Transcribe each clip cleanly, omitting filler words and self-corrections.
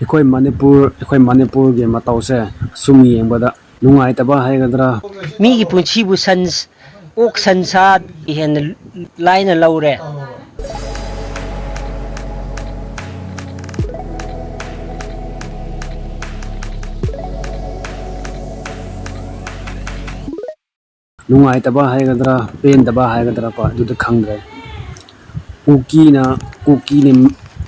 ꯑꯩꯈꯣꯏ ꯃꯅꯤꯄꯨꯔꯒꯤ ꯃꯇꯧꯁꯦ ꯁꯨꯝ ꯌꯦꯡꯕꯗ ꯅꯨꯡꯉꯥꯏꯇꯕ ꯍꯥꯏꯒꯗ꯭ꯔꯥ ꯃꯤꯒꯤ ꯄꯨꯟꯁꯤꯕꯨ ꯑꯣꯛ ꯁꯟꯁꯥ ꯍꯦꯟꯅ ꯂꯥꯏꯅ ꯂꯧꯔꯦ ꯅꯨꯡꯉꯥꯏꯇꯕ ꯍꯥꯏꯒꯗ꯭ꯔꯥ ꯄꯦꯟꯗꯕ ꯍꯥꯏꯒꯗ꯭ꯔꯥ ꯑꯗꯨꯗ ꯈꯪꯗ꯭ꯔꯦ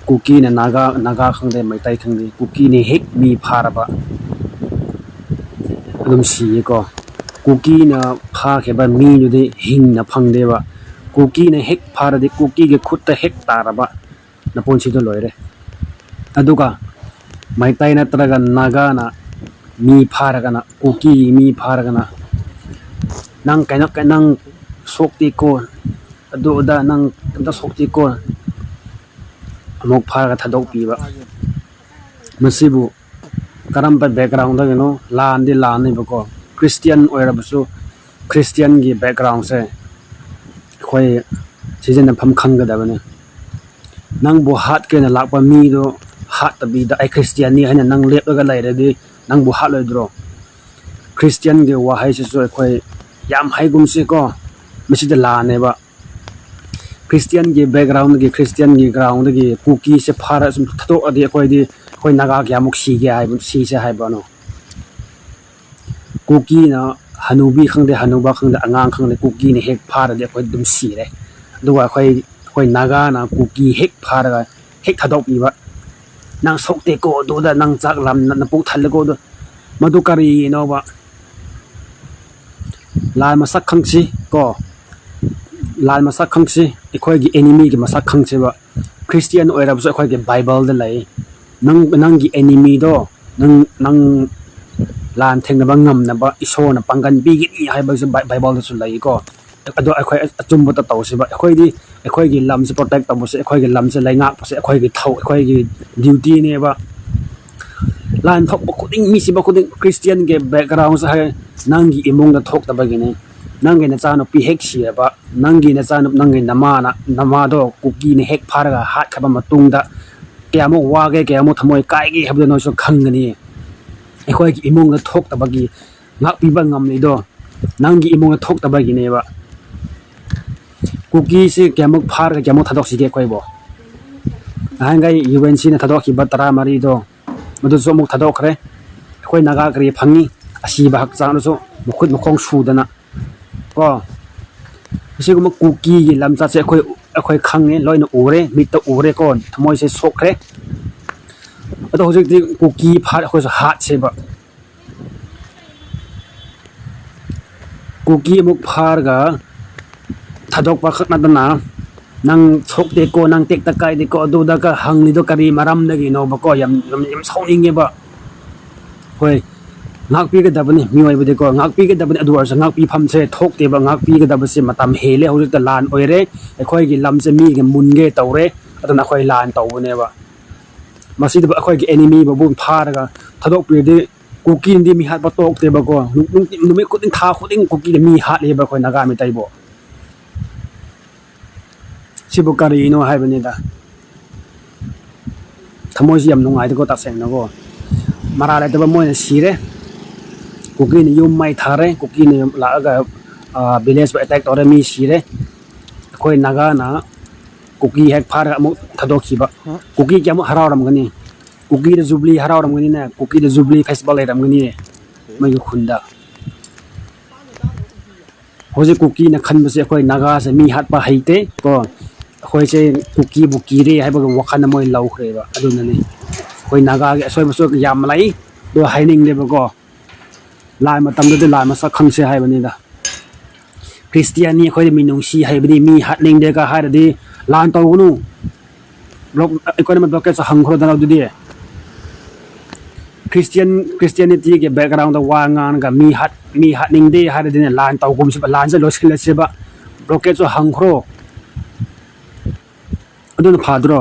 ꯀꯨꯀꯤꯅ ꯅꯥꯒꯥ ꯈꯪꯗꯦ ꯃꯩꯇꯩ ꯈꯪꯗꯦ ꯀꯨꯀꯤꯅ ꯍꯦꯛ ꯃꯤ ꯐꯥꯔꯕ ꯑꯗꯨꯝ ꯁꯤꯌꯦꯀꯣ ꯀꯨꯀꯤꯅ ꯐꯥꯈꯤꯕ ꯃꯤꯗꯨꯗꯤ ꯍꯤꯡꯅ ꯐꯪꯗꯦꯕ ꯀꯨꯀꯤꯅ ꯍꯦꯛ ꯐꯥꯔꯗꯤ ꯀꯨꯀꯤꯒꯤ ꯈꯨꯠꯇ ꯍꯦꯛ ꯇꯥꯔꯕ ꯅꯄꯨꯟꯁꯤꯗꯣ ꯂꯣꯏꯔꯦ ꯑꯗꯨꯒ ꯃꯩꯇꯩ ꯅꯠꯇ꯭ꯔꯒ ꯅꯥꯒꯥꯅ ꯃꯤ ꯐꯥꯔꯒꯅ ꯀꯨꯀꯤꯒꯤ ꯃꯤ ꯐꯥꯔꯒꯅ ꯅꯪ ꯅꯪ ꯁꯣꯛꯇꯦꯀꯣ ꯑꯗꯨ ꯑꯗꯥ ꯅꯪ ꯑꯝꯇ ꯁꯣꯛꯇꯦꯀꯣ ꯑꯃꯨꯛ ꯐꯥꯔꯒ ꯊꯥꯗꯣꯛꯄꯤꯕ ꯃꯁꯤꯕꯨ ꯀꯔꯝꯕ ꯕꯦꯛꯒ꯭ꯔꯥꯎꯟꯗꯒꯤꯅꯣ ꯂꯥꯟꯗꯤ ꯂꯥꯟꯅꯦꯕꯀꯣ ꯈ꯭ꯔꯤꯁꯇꯤꯌꯟ ꯑꯣꯏꯔꯕꯁꯨ ꯈ꯭ꯔꯤꯁꯇꯤꯌꯟꯒꯤ ꯕꯦꯛꯒ꯭ꯔꯥꯎꯟꯁꯦ ꯑꯩꯈꯣꯏ ꯁꯤꯖꯤꯟꯅꯐꯝ ꯈꯪꯒꯗꯕꯅꯤ ꯅꯪꯕꯨ ꯍꯥꯠꯀꯦꯅ ꯂꯥꯛꯄ ꯃꯤꯗꯣ ꯍꯥꯠꯇꯕꯤꯗ ꯑꯩ ꯈ꯭ꯔꯤꯁꯇꯤꯌꯟꯅꯤ ꯍꯥꯏꯅ ꯅꯪ ꯂꯦꯞꯂꯒ ꯂꯩꯔꯗꯤ ꯅꯪꯕꯨ ꯍꯥꯠꯂꯣꯏꯗ꯭ꯔꯣ ꯈ꯭ꯔꯤꯁꯇꯤꯌꯟꯒꯤ ꯋꯥꯍꯩꯁꯤꯁꯨ ꯑꯩꯈꯣꯏ ꯌꯥꯝ ꯍꯩꯒꯨꯝꯁꯤꯀꯣ ꯃꯁꯤꯗ ꯂꯥꯟꯅꯦꯕ ꯈ꯭ꯔꯤꯁꯇꯤꯌꯟꯒꯤ ꯕꯦꯛꯒ꯭ꯔꯥꯎꯟꯗꯒꯤ ꯈ꯭ꯔꯤꯁꯇꯤꯌꯟꯒꯤ ꯒ꯭ꯔꯥꯎꯟꯗꯒꯤ ꯀꯨꯀꯤꯁꯦ ꯐꯥꯔ ꯁꯨꯝ ꯊꯥꯗꯣꯛꯑꯗꯤ ꯑꯩꯈꯣꯏ ꯅꯥꯒꯥ ꯀꯌꯥꯃꯨꯛ ꯁꯤꯁꯦ ꯍꯥꯏꯕꯅꯣ ꯀꯨꯀꯤꯅ ꯍꯅꯨꯕꯤ ꯈꯪꯗꯦ ꯍꯅꯨꯕ ꯈꯪꯗꯦ ꯑꯉꯥꯡ ꯈꯪꯗꯦ ꯀꯨꯀꯤꯅ ꯍꯦꯛ ꯐꯥꯔꯗꯤ ꯑꯩꯈꯣꯏ ꯑꯗꯨꯝ ꯁꯤꯔꯦ ꯑꯗꯨꯒ ꯑꯩꯈꯣꯏ ꯅꯥꯒꯥꯅ ꯀꯨꯀꯤ ꯍꯦꯛ ꯐꯥꯔꯒ ꯍꯦꯛ ꯊꯥꯗꯣꯛꯄꯤꯕ ꯅꯪ ꯁꯣꯛꯇꯦꯀꯣ ꯑꯗꯨꯗ ꯅꯪ ꯆꯥꯛ ꯅꯄꯨꯛ ꯊꯜꯂꯦꯀꯣ ꯃꯗꯨ ꯀꯔꯤꯅꯣꯕ ꯂꯥꯟ ꯃꯁꯛ ꯈꯪꯁꯤ ꯀꯣ ꯂꯥꯟ ꯃꯁꯛ ꯈꯪꯁꯤ ꯑꯩꯈꯣꯏꯒꯤ ꯑꯦꯅꯤꯃꯤꯒꯤ ꯃꯁꯛ ꯈꯪꯁꯤꯕ ꯈ꯭ꯔꯤꯁꯇꯤꯌꯟ ꯑꯣꯏꯔꯕꯁꯨ ꯑꯩꯈꯣꯏꯒꯤ ꯕꯥꯏꯕꯜꯗ ꯂꯩ ꯅꯪꯒꯤ ꯑꯦꯅꯤꯃꯤꯗꯣ ꯅꯪ ꯂꯥꯟ ꯊꯦꯡꯅꯕ ꯉꯝꯅꯕ ꯏꯁꯣꯔꯅ ꯄꯥꯡꯒꯟ ꯄꯤꯒꯅꯤ ꯍꯥꯏꯕꯁꯨ ꯕꯥꯏꯕꯜꯗꯁꯨ ꯂꯩꯀꯣ ꯑꯗꯣ ꯑꯩꯈꯣꯏ ꯑꯆꯨꯝꯕꯇ ꯇꯧꯁꯤꯕ ꯑꯩꯈꯣꯏꯒꯤ ꯂꯝꯁꯦ ꯄ꯭ꯔꯣꯇꯦꯛ ꯇꯧꯕꯁꯦ ꯑꯩꯈꯣꯏꯒꯤ ꯂꯝꯁꯦ ꯂꯩꯉꯥꯛꯄꯁꯦ ꯑꯩꯈꯣꯏꯒꯤ ꯗ꯭ꯌꯨꯇꯤꯅꯦꯕ ꯂꯥꯟ ꯊꯣꯛꯄ ꯈꯨꯗꯤꯡ ꯃꯤꯁꯤꯕ ꯈꯨꯗꯤꯡ ꯈ꯭ꯔꯤꯁꯇꯤꯌꯟꯒꯤ ꯕꯦꯛꯒ꯭ꯔꯥꯎꯟꯁꯦ ꯍꯥꯏ ꯅꯪꯒꯤ ꯏꯃꯨꯡꯗ ꯊꯣꯛꯇꯕꯒꯤꯅꯤ ꯅꯪꯒꯤ ꯅꯆꯥꯅꯨꯄꯤ ꯍꯦꯛ ꯁꯤꯔꯕ ꯅꯪꯒꯤ ꯅꯃꯥꯗꯣ ꯀꯨꯀꯤꯅ ꯍꯦꯛ ꯐꯥꯔꯒ ꯍꯥꯠꯈ꯭ꯔꯕ ꯃꯇꯨꯡꯗ ꯀꯌꯥꯃꯨꯛ ꯋꯥꯒꯦ ꯀꯌꯥꯃꯨꯛ ꯊꯃꯣꯏ ꯀꯥꯏꯒꯦ ꯍꯥꯏꯕꯗꯨ ꯅꯣꯏꯁꯨ ꯈꯪꯒꯅꯤ ꯑꯩꯈꯣꯏꯒꯤ ꯏꯃꯨꯡꯗ ꯊꯣꯛꯇꯕꯒꯤ ꯉꯥꯛꯄꯤꯕ ꯉꯝꯂꯤꯗꯣ ꯅꯪꯒꯤ ꯏꯃꯨꯡꯗ ꯊꯣꯛꯇꯕꯒꯤꯅꯦꯕ ꯀꯨꯀꯤꯁꯤ ꯀꯌꯥꯃꯨꯛ ꯐꯥꯔꯒ ꯀꯌꯥꯃꯨꯛ ꯊꯥꯗꯣꯛꯁꯤꯒꯦ ꯑꯩꯈꯣꯏꯕꯨ ꯅꯍꯥꯟꯈꯩ UNCꯅ ꯊꯥꯗꯣꯛꯈꯤꯕ 13ꯗꯣ ꯃꯗꯨꯁꯨ ꯑꯃꯨꯛ ꯊꯥꯗꯣꯛꯈ꯭ꯔꯦ ꯑꯩꯈꯣꯏ ꯅꯥꯒꯥ ꯀꯔꯤ ꯐꯪꯉꯤ ꯑꯁꯤꯕ ꯍꯛꯆꯥꯡꯗꯁꯨ ꯃꯈꯨꯠ ꯃꯈꯣꯡ ꯁꯨꯗꯅ ꯀꯣ ꯑꯁꯤꯒꯨꯝꯕ ꯀꯨꯀꯤꯒꯤ ꯂꯝꯆꯠꯁꯦ ꯑꯩꯈꯣꯏ ꯈꯪꯉꯦ ꯂꯣꯏꯅ ꯎꯔꯦ ꯃꯤꯠꯇ ꯎꯔꯦꯀꯣ ꯊꯃꯣꯏꯁꯦ ꯁꯣꯛꯈ꯭ꯔꯦ ꯑꯗꯣ ꯍꯧꯖꯤꯛꯇꯤ ꯀꯨꯀꯤ ꯐꯥꯔ ꯑꯩꯈꯣꯏꯁꯨ ꯍꯥꯠꯁꯦꯕ ꯀꯨꯀꯤ ꯑꯃꯨꯛ ꯐꯥꯔꯒ ꯊꯥꯗꯣꯛꯄ ꯈꯛ ꯅꯠꯇꯅ ꯅꯪ ꯁꯣꯛꯇꯦꯀꯣ ꯅꯪ ꯇꯦꯛꯇ ꯀꯥꯏꯗꯦꯀꯣ ꯑꯗꯨꯗꯒ ꯍꯪꯂꯤꯗꯣ ꯀꯔꯤ ꯃꯔꯝꯗꯒꯤꯅꯣꯕꯀꯣ ꯌꯥꯝ ꯁꯥꯎꯅꯤꯡꯉꯦꯕ ꯍꯣꯏ ꯉꯥꯛꯄꯤꯒꯗꯕꯅꯤ ꯃꯤꯑꯣꯏꯕꯗꯤꯀꯣ ꯉꯥꯛꯄꯤꯒꯗꯕꯅꯤ ꯑꯗꯨ ꯑꯣꯏꯔꯁꯨ ꯉꯥꯛꯄꯤꯐꯝꯁꯦ ꯊꯣꯛꯇꯦꯕ ꯉꯥꯛꯄꯤꯒꯗꯕꯁꯦ ꯃꯇꯝ ꯍꯦꯜꯂꯦ ꯍꯧꯖꯤꯛꯇ ꯂꯥꯟ ꯑꯣꯏꯔꯦ ꯑꯩꯈꯣꯏꯒꯤ ꯂꯝꯁꯦ ꯃꯤꯒ ꯃꯨꯟꯒꯦ ꯇꯧꯔꯦ ꯑꯗꯨꯅ ꯑꯩꯈꯣꯏ ꯂꯥꯟ ꯇꯧꯕꯅꯦꯕ ꯃꯁꯤꯗ ꯑꯩꯈꯣꯏꯒꯤ ꯑꯦꯅꯤꯃꯤꯕꯨ ꯐꯥꯔꯒ ꯊꯥꯗꯣꯛꯄꯤꯔꯗꯤ ꯀꯨꯀꯤꯅꯗꯤ ꯃꯤ ꯍꯥꯠꯄ ꯇꯣꯛꯇꯦꯕꯀꯣ ꯅꯨꯃꯤꯠ ꯈꯨꯗꯤꯡ ꯊꯥ ꯈꯨꯗꯤꯡ ꯀꯨꯀꯤꯅ ꯃꯤ ꯍꯥꯠꯂꯦꯕ ꯑꯩꯈꯣꯏ ꯅꯥꯒꯥ ꯃꯤꯇꯩꯕꯨ ꯁꯤꯕꯨ ꯀꯔꯤꯅꯣ ꯍꯥꯏꯕꯅꯤꯗ ꯊꯃꯣꯏꯁꯤ ꯌꯥꯝ ꯅꯨꯡꯉꯥꯏꯇꯦꯀꯣ ꯇꯁꯦꯡꯅꯀꯣ ꯃꯔꯥ ꯂꯩꯇꯕ ꯃꯣꯏꯅ ꯁꯤꯔꯦ ꯀꯨꯀꯤꯅ ꯌꯨꯝ ꯃꯩ ꯊꯥꯔꯦ ꯀꯨꯀꯤꯅ ꯂꯥꯛꯑꯒ ꯚꯤꯂꯦꯖꯄꯨ ꯑꯦꯇꯦꯛ ꯇꯧꯔꯦ ꯃꯤ ꯁꯤꯔꯦ ꯑꯩꯈꯣꯏ ꯅꯥꯒꯥꯅ ꯀꯨꯀꯤ ꯍꯦꯛ ꯐꯥꯔꯒ ꯑꯃꯨꯛ ꯊꯥꯗꯣꯛꯈꯤꯕ ꯀꯨꯀꯤ ꯀꯌꯥꯃꯨꯛ ꯍꯔꯥꯎꯔꯝꯒꯅꯤ ꯀꯨꯀꯤꯗ ꯖꯨꯕ꯭ꯂꯤ ꯍꯔꯥꯎꯔꯝꯒꯅꯤꯅꯦ ꯀꯨꯀꯤꯗ ꯖꯨꯕ꯭ꯂꯤ ꯐꯦꯁꯇꯤꯚꯦꯜ ꯂꯩꯔꯝꯒꯅꯤ ꯃꯣꯏꯒꯤ ꯈꯨꯟꯗ ꯍꯧꯖꯤꯛ ꯀꯨꯀꯤꯅ ꯈꯟꯕꯁꯦ ꯑꯩꯈꯣꯏ ꯅꯥꯒꯥꯁꯦ ꯃꯤ ꯍꯥꯠꯄ ꯍꯩꯇꯦ ꯀꯣ ꯑꯩꯈꯣꯏꯁꯦ ꯀꯨꯀꯤꯕꯨ ꯀꯤꯔꯦ ꯍꯥꯏꯕꯒꯤ ꯋꯥꯈꯜꯗ ꯃꯣꯏ ꯂꯧꯈ꯭ꯔꯦꯕ ꯑꯗꯨꯅꯅꯤ ꯑꯩꯈꯣꯏ ꯅꯥꯒꯥꯒꯤ ꯑꯁꯣꯏꯕꯁꯨ ꯌꯥꯝ ꯂꯩ ꯑꯗꯨ ꯍꯥꯏꯅꯤꯡꯗꯦꯕꯀꯣ ꯂꯥꯟ ꯃꯇꯝꯗꯨꯗꯤ ꯂꯥꯟ ꯃꯁꯛ ꯈꯪꯁꯦ ꯍꯥꯏꯕꯅꯤꯗ ꯈ꯭ꯔꯤꯁꯇꯤꯌꯥꯅꯤ ꯑꯩꯈꯣꯏꯗ ꯃꯤꯅꯨꯡꯁꯤ ꯍꯩꯕꯗꯤ ꯃꯤ ꯍꯥꯠꯅꯤꯡꯗꯦꯒ ꯍꯥꯏꯔꯗꯤ ꯂꯥꯟ ꯇꯧꯒꯅꯨ ꯑꯩꯈꯣꯏꯅ ꯕ꯭ꯂꯣꯀꯦꯠꯁꯨ ꯍꯪꯈ꯭ꯔꯣꯗꯅ ꯑꯗꯨꯗꯤ ꯈ꯭ꯔꯤꯁꯇꯤꯌꯥꯅꯤꯇꯤꯒꯤ ꯕꯦꯛꯒ꯭ꯔꯥꯎꯟꯗ ꯋꯥ ꯉꯥꯡꯉꯒ ꯃꯤ ꯍꯥꯠꯅꯤꯡꯗꯦ ꯍꯥꯏꯔꯗꯤꯅꯦ ꯂꯥꯟ ꯇꯧꯒꯨꯝꯁꯤꯕ ꯂꯥꯟꯁꯦ ꯂꯣꯏꯁꯤꯜꯂꯁꯤꯕ ꯕ꯭ꯂꯣꯀꯦꯠꯁꯨ ꯍꯪꯈ꯭ꯔꯣ ꯑꯗꯨꯅ ꯐꯗ꯭ꯔꯣ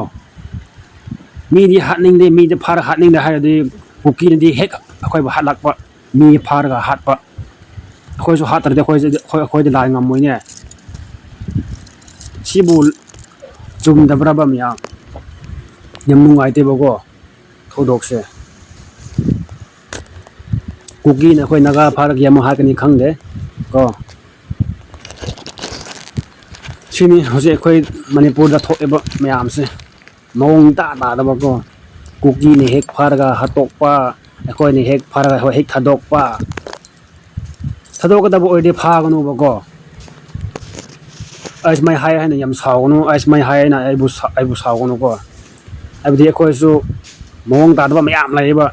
ꯃꯤꯗꯤ ꯍꯥꯠꯅꯤꯡꯗꯦ ꯃꯤꯗꯤ ꯐꯥꯔꯒ ꯍꯥꯠꯅꯤꯡꯗꯦ ꯍꯥꯏꯔꯗꯤ ꯀꯨꯀꯤꯅꯗꯤ ꯍꯦꯛ ꯑꯩꯈꯣꯏꯕꯨ ꯍꯥꯠꯂꯛꯄ ꯃꯤ ꯐꯥꯔꯒ ꯍꯥꯠꯄ ꯑꯩꯈꯣꯏꯁꯨ ꯍꯥꯠꯇ꯭ꯔꯗꯤ ꯑꯩꯈꯣꯏꯗꯤ ꯂꯥꯟ ꯉꯝꯃꯣꯏꯅꯦ ꯁꯤꯕꯨ ꯆꯨꯝꯗꯕ꯭ꯔꯕ ꯃꯌꯥꯝ ꯌꯥꯝ ꯅꯨꯡꯉꯥꯏꯇꯦꯕꯀꯣ ꯊꯧꯗꯣꯛꯁꯦ ꯀꯨꯀꯤꯅ ꯑꯩꯈꯣꯏ ꯅꯥꯒꯥ ꯐꯥꯔꯒ ꯑꯃꯨꯛ ꯍꯥꯠꯀꯅꯤ ꯈꯪꯗꯦ ꯀꯣ ꯁꯤꯅꯤ ꯍꯧꯖꯤꯛ ꯑꯩꯈꯣꯏ ꯃꯅꯤꯄꯨꯔꯗ ꯊꯣꯛꯏꯕ ꯃꯌꯥꯝꯁꯦ ꯃꯑꯣꯡ ꯇꯥꯗꯕꯀꯣ ꯀꯨꯀꯤꯅ ꯍꯦꯛ ꯐꯥꯔꯒ ꯍꯥꯠꯇꯣꯛꯄ ꯑꯩꯈꯣꯏꯅ ꯍꯦꯛ ꯐꯥꯔꯒ ꯍꯦꯛ ꯊꯥꯗꯣꯛꯄ ꯊꯥꯗꯣꯛꯀꯗꯕ ꯑꯣꯏꯔꯗꯤ ꯐꯥꯒꯅꯨꯕꯀꯣ ꯑꯩ ꯁꯨꯃꯥꯏꯅ ꯍꯥꯏ ꯍꯥꯏꯅ ꯌꯥꯝ ꯁꯥꯎꯒꯅꯨ ꯑꯩ ꯁꯨꯃꯥꯏꯅ ꯍꯥꯏ ꯍꯥꯏꯅ ꯑꯩꯕꯨ ꯁꯥꯎꯒꯅꯨꯀꯣ ꯍꯥꯏꯕꯗꯤ ꯑꯩꯈꯣꯏꯁꯨ ꯃꯑꯣꯡ ꯇꯥꯗꯕ ꯃꯌꯥꯝ ꯂꯩꯌꯦꯕ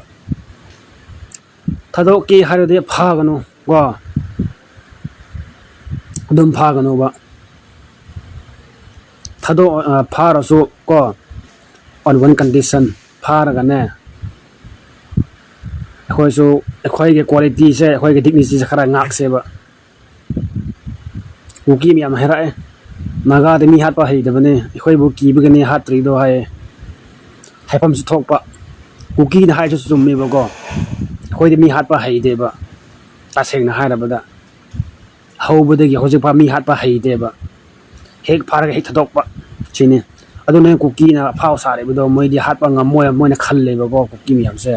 ꯊꯥꯗꯣꯛꯀꯦ ꯍꯥꯏꯔꯗꯤ ꯐꯥꯒꯅꯨ ꯀꯣ ꯑꯗꯨꯝ ꯐꯥꯒꯅꯨꯕ ꯐꯥꯔꯁꯨ ꯀꯣ ꯑꯣꯟ ꯋꯥꯟ ꯀꯟꯗꯤꯁꯟ ꯐꯥꯔꯒꯅꯦ ꯑꯩꯈꯣꯏꯁꯨ ꯑꯩꯈꯣꯏꯒꯤ ꯀ꯭ꯋꯥꯂꯤꯇꯤꯁꯦ ꯑꯩꯈꯣꯏꯒꯤ ꯗꯤꯛꯅꯤꯇꯤꯁꯦ ꯈꯔ ꯉꯥꯛꯁꯦꯕ ꯀꯨꯀꯤ ꯃꯌꯥꯝ ꯍꯥꯏꯔꯛꯑꯦ ꯅꯥꯒꯥꯗ ꯃꯤ ꯍꯥꯠꯄ ꯍꯩꯇꯕꯅꯤ ꯑꯩꯈꯣꯏꯕꯨ ꯀꯤꯕꯒꯅꯤ ꯍꯥꯠꯇ꯭ꯔꯤꯗꯣ ꯍꯥꯏꯌꯦ ꯍꯥꯏꯐꯝꯁꯨ ꯊꯣꯛꯄ ꯀꯨꯀꯤꯅ ꯍꯥꯏꯔꯁꯨ ꯆꯨꯝꯃꯦꯕꯀꯣ ꯑꯩꯈꯣꯏꯗꯤ ꯃꯤ ꯍꯥꯠꯄ ꯍꯩꯇꯦꯕ ꯇꯁꯦꯡꯅ ꯍꯥꯏꯔꯕꯗ ꯍꯧꯕꯗꯒꯤ ꯍꯧꯖꯤꯛꯐꯥꯎ ꯃꯤ ꯍꯥꯠꯄ ꯍꯩꯇꯦꯕ ꯍꯦꯛ ꯐꯥꯔꯒ ꯍꯦꯛ ꯊꯥꯗꯣꯛꯄ ꯁꯤꯅꯤ ꯑꯗꯨꯅ ꯀꯨꯀꯤꯅ ꯑꯐꯥꯎ ꯁꯥꯔꯤꯕꯗꯣ ꯃꯣꯏꯗꯤ ꯍꯥꯠꯄ ꯉꯝꯃꯣꯏ ꯃꯣꯏꯅ ꯈꯜꯂꯦꯕꯀꯣ ꯀꯨꯀꯤ ꯃꯌꯥꯝꯁꯦ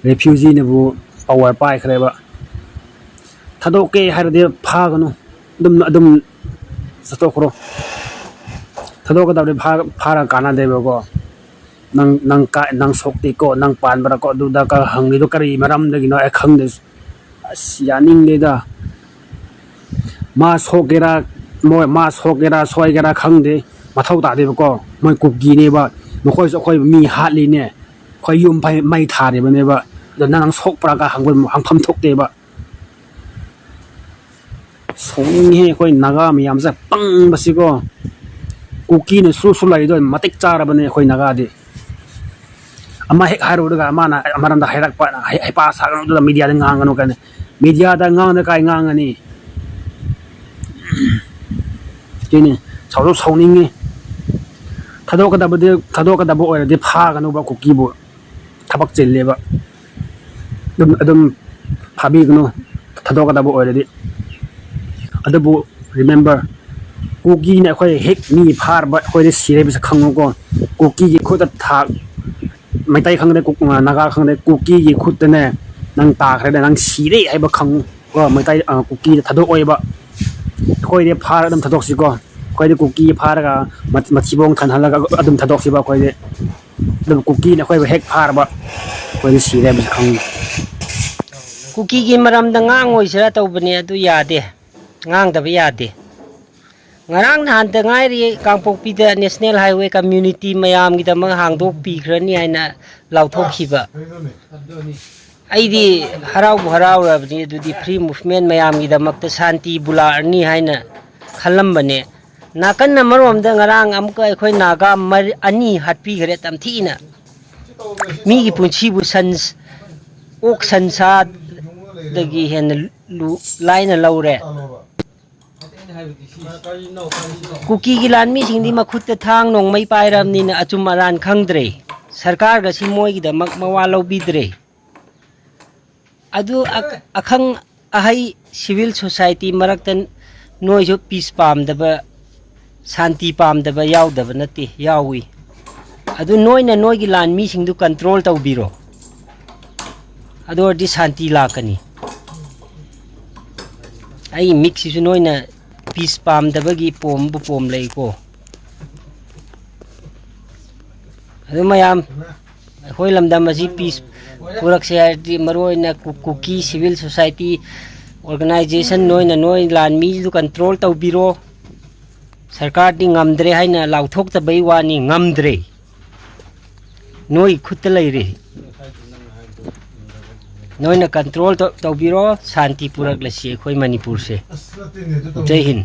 ꯔꯦꯐ꯭ꯌꯨꯖꯤꯅꯕꯨ ꯄꯋꯥꯔ ꯄꯥꯏꯈ꯭ꯔꯦꯕ ꯊꯥꯗꯣꯛꯀꯦ ꯍꯥꯏꯔꯗꯤ ꯐꯥꯒꯅꯨ ꯑꯗꯨꯝ ꯆꯠꯊꯣꯛꯈ꯭ꯔꯣ ꯊꯥꯗꯣꯛꯀꯗꯕꯗꯤ ꯐꯥꯔꯒ ꯀꯥꯟꯅꯗꯦꯕꯀꯣ ꯅꯪ ꯁꯣꯛꯇꯦꯀꯣ ꯅꯪ ꯄꯥꯟꯕ꯭ꯔꯥꯀꯣ ꯑꯗꯨꯗ ꯍꯪꯉꯤꯗꯣ ꯀꯔꯤ ꯃꯔꯝꯗꯒꯤꯅꯣ ꯑꯩ ꯈꯪꯗꯦ ꯑꯁ ꯌꯥꯅꯤꯡꯗꯦꯗ ꯃꯥ ꯁꯣꯛꯀꯦꯔꯥ ꯃꯥ ꯁꯣꯛꯀꯦꯔꯥ ꯁꯣꯏꯒꯦꯔꯥ ꯈꯪꯗꯦ ꯃꯊꯧ ꯇꯥꯗꯦꯕꯀꯣ ꯃꯣꯏ ꯀꯨꯀꯤꯅꯦꯕ ꯃꯈꯣꯏꯁꯨ ꯑꯩꯈꯣꯏ ꯃꯤ ꯍꯥꯠꯂꯤꯅꯦ ꯑꯩꯈꯣꯏ ꯌꯨꯝ ꯃꯩ ꯊꯥꯔꯤꯕꯅꯦꯕ ꯑꯗꯣ ꯅꯪ ꯁꯣꯛꯄ꯭ꯔꯥꯒ ꯍꯪꯐꯝ ꯊꯣꯛꯇꯦꯕ ꯁꯣꯛꯅꯤꯡꯉꯦ ꯑꯩꯈꯣꯏ ꯅꯥꯒꯥ ꯃꯌꯥꯝꯁꯦ ꯄꯪꯕꯁꯤꯀꯣ ꯀꯨꯀꯤꯅ ꯁꯨ ꯂꯩꯗꯣ ꯃꯇꯤꯛ ꯆꯥꯔꯕꯅꯦ ꯑꯩꯈꯣꯏ ꯅꯥꯒꯥꯗꯤ ꯑꯃ ꯍꯦꯛ ꯍꯥꯏꯔꯨꯔꯒ ꯑꯃꯅ ꯑꯃꯔꯣꯝꯗ ꯍꯥꯏꯔꯛꯄ ꯍꯩꯄꯥ ꯁꯥꯒꯅꯨ ꯑꯗꯨꯗ ꯃꯤꯗꯤꯌꯥꯗ ꯉꯥꯡꯒꯅꯨ ꯀꯥꯏꯅ ꯃꯤꯗꯤꯌꯥꯗ ꯉꯥꯡꯗ ꯀꯥꯏ ꯉꯥꯡꯒꯅꯤ ꯁꯤꯅꯤ ꯁꯥꯎꯅꯤꯡꯉꯤ ꯊꯥꯗꯣꯛꯀꯗꯕ ꯑꯣꯏꯔꯗꯤ ꯐꯥꯒꯅꯨꯕ ꯀꯨꯀꯤꯕꯨ ꯊꯕꯛ ꯆꯤꯜꯂꯦꯕ ꯑꯗꯨꯝ ꯐꯥꯕꯤꯒꯅꯨ ꯊꯥꯗꯣꯛꯀꯗꯕ ꯑꯣꯏꯔꯗꯤ ꯑꯗꯨꯕꯨ ꯔꯤꯃꯦꯝꯕꯔ ꯀꯨꯀꯤꯅ ꯑꯩꯈꯣꯏ ꯍꯦꯛ ꯃꯤ ꯐꯥꯔꯕ ꯑꯩꯈꯣꯏꯗ ꯁꯤꯔꯦꯕꯁꯦ ꯈꯪꯉꯨꯀꯣ ꯀꯨꯀꯤꯒꯤ ꯈꯨꯠꯇ ꯃꯩꯇꯩ ꯈꯪꯗꯦ ꯅꯥꯒꯥ ꯈꯪꯗꯦ ꯀꯨꯀꯤꯒꯤ ꯈꯨꯠꯇꯅꯦ ꯅꯪ ꯇꯥꯈ꯭ꯔꯦꯅꯦ ꯅꯪ ꯁꯤꯔꯦ ꯍꯥꯏꯕ ꯈꯪꯉꯨ ꯀꯣ ꯃꯩꯇꯩ ꯀꯨꯀꯤꯗ ꯊꯥꯗꯣꯛꯑꯣꯏꯕ ꯑꯩꯈꯣꯏꯗꯤ ꯐꯥꯔꯒ ꯑꯗꯨꯝ ꯊꯥꯗꯣꯛꯁꯤꯀꯣ ꯑꯩꯈꯣꯏꯗꯤ ꯀꯨꯀꯤ ꯐꯥꯔꯒ ꯃꯊꯤꯕꯣꯡ ꯈꯟꯍꯜꯂꯒ ꯑꯗꯨꯝ ꯊꯥꯗꯣꯛꯁꯤꯕ ꯑꯩꯈꯣꯏꯗꯤ ꯑꯗꯨꯝ ꯀꯨꯀꯤꯅ ꯑꯩꯈꯣꯏꯕꯨ ꯍꯦꯛ ꯐꯥꯔꯕ ꯑꯩꯈꯣꯏꯗꯤ ꯁꯤꯔꯦ ꯍꯥꯏꯕꯁꯤ ꯈꯪꯉꯨ ꯀꯨꯀꯤꯒꯤ ꯃꯔꯝꯗ ꯉꯥꯡꯉꯣꯏꯁꯤꯔꯥ ꯇꯧꯕꯅꯦ ꯑꯗꯨ ꯌꯥꯗꯦ ꯉꯥꯡꯗꯕ ꯌꯥꯗꯦ ꯉꯔꯥꯡ ꯅꯍꯥꯟꯇ ꯉꯥꯏꯔꯤ ꯀꯥꯡꯄꯣꯛꯄꯤꯗ ꯅꯦꯁꯅꯦꯜ ꯍꯥꯏꯋꯦ ꯀꯝꯃ꯭ꯌꯨꯅꯤꯇꯤ ꯃꯌꯥꯝꯒꯤꯗꯃꯛ ꯍꯥꯡꯗꯣꯛꯄꯤꯈ꯭ꯔꯅꯤ ꯍꯥꯏꯅ ꯂꯥꯎꯊꯣꯛꯈꯤꯕ ꯑꯩꯗꯤ ꯍꯔꯥꯎꯕꯨ ꯍꯔꯥꯎꯔꯕꯅꯤ ꯑꯗꯨꯗꯤ ꯐ꯭ꯔꯤ ꯃꯨꯚꯃꯦꯟ ꯃꯌꯥꯝꯒꯤꯗꯃꯛꯇ ꯁꯥꯟꯇꯤꯕꯨ ꯂꯥꯛꯑꯅꯤ ꯍꯥꯏꯅ ꯈꯜꯂꯝꯕꯅꯦ ꯅꯥꯀꯟ ꯑꯃꯔꯣꯝꯗ ꯉꯔꯥꯡ ꯑꯃꯨꯛꯀ ꯑꯩꯈꯣꯏ ꯅꯥꯒꯥ 2 ꯍꯥꯠꯄꯤꯈ꯭ꯔꯦ ꯇꯝꯊꯤꯅ ꯃꯤꯒꯤ ꯄꯨꯟꯁꯤꯕꯨ ꯑꯣꯛ ꯁꯟꯁꯥꯗꯒꯤ ꯍꯦꯟꯅ ꯂꯥꯏꯅ ꯂꯧꯔꯦ ꯀꯨꯀꯤꯒꯤ ꯂꯥꯟꯃꯤꯁꯤꯡꯗꯤ ꯃꯈꯨꯠꯇ ꯊꯥꯡ ꯅꯣꯡꯃꯩ ꯄꯥꯏꯔꯕꯅꯤꯅ ꯑꯆꯨꯝ ꯑꯔꯥꯟ ꯈꯪꯗ꯭ꯔꯦ ꯁꯔꯀꯥꯔꯒꯁꯤ ꯃꯣꯏꯒꯤꯗꯃꯛ ꯃꯋꯥ ꯂꯧꯕꯤꯗ꯭ꯔꯦ ꯑꯗꯨ ꯑꯈꯪ ꯑꯍꯩ ꯁꯤꯚꯤꯜ ꯁꯣꯁꯥꯏꯇꯤ ꯃꯔꯛꯇ ꯅꯣꯏꯁꯨ ꯄꯤꯁ ꯄꯥꯝꯗꯕ ꯁꯥꯟꯇꯤ ꯄꯥꯝꯗꯕ ꯌꯥꯎꯗꯕ ꯅꯠꯇꯦ ꯌꯥꯎꯏ ꯑꯗꯨ ꯅꯣꯏꯅ ꯅꯣꯏꯒꯤ ꯂꯥꯟꯃꯤꯁꯤꯡꯗꯨ ꯀꯟꯇ꯭ꯔꯣꯜ ꯇꯧꯕꯤꯔꯣ ꯑꯗꯨ ꯑꯣꯏꯔꯗꯤ ꯁꯥꯟꯇꯤ ꯂꯥꯛꯀꯅꯤ ꯑꯩ ꯃꯤꯛꯁꯤꯁꯨ ꯅꯣꯏꯅ ꯄꯤꯁ ꯄꯥꯝꯗꯕꯒꯤ ꯄꯣꯝ ꯂꯩꯀꯣ ꯑꯗꯨ ꯃꯌꯥꯝ ꯑꯩꯈꯣꯏ ꯂꯝꯗꯝ ꯑꯁꯤ ꯄꯤꯁ ꯄꯨꯔꯛꯁꯦ ꯍꯥꯏꯔꯗꯤ ꯃꯔꯨꯑꯣꯏꯅ ꯀꯨꯀꯤ ꯁꯤꯚꯤꯜ ꯁꯣꯁꯥꯏꯇꯤ ꯑꯣꯔꯒꯅꯥꯏꯖꯦꯁꯟ ꯅꯣꯏ ꯂꯥꯟꯃꯤꯗꯨ ꯀꯟꯇ꯭ꯔꯣꯜ ꯇꯧꯕꯤꯔꯣ ꯁꯔꯀꯥꯔꯗꯤ ꯉꯝꯗ꯭ꯔꯦ ꯍꯥꯏꯅ ꯂꯥꯎꯊꯣꯛꯇꯕꯩ ꯋꯥꯅꯤ ꯉꯝꯗ꯭ꯔꯦ ꯅꯣꯏ ꯈꯨꯠꯇ ꯂꯩꯔꯦ ꯅꯣꯏꯅ ꯀꯟꯇ꯭ꯔꯣꯜ ꯇꯧꯕꯤꯔꯣ ꯁꯥꯟꯇꯤ ꯄꯨꯔꯛꯂꯁꯤ ꯑꯩꯈꯣꯏ ꯃꯅꯤꯄꯨꯔꯁꯦ ꯖꯩ ꯍꯤꯟ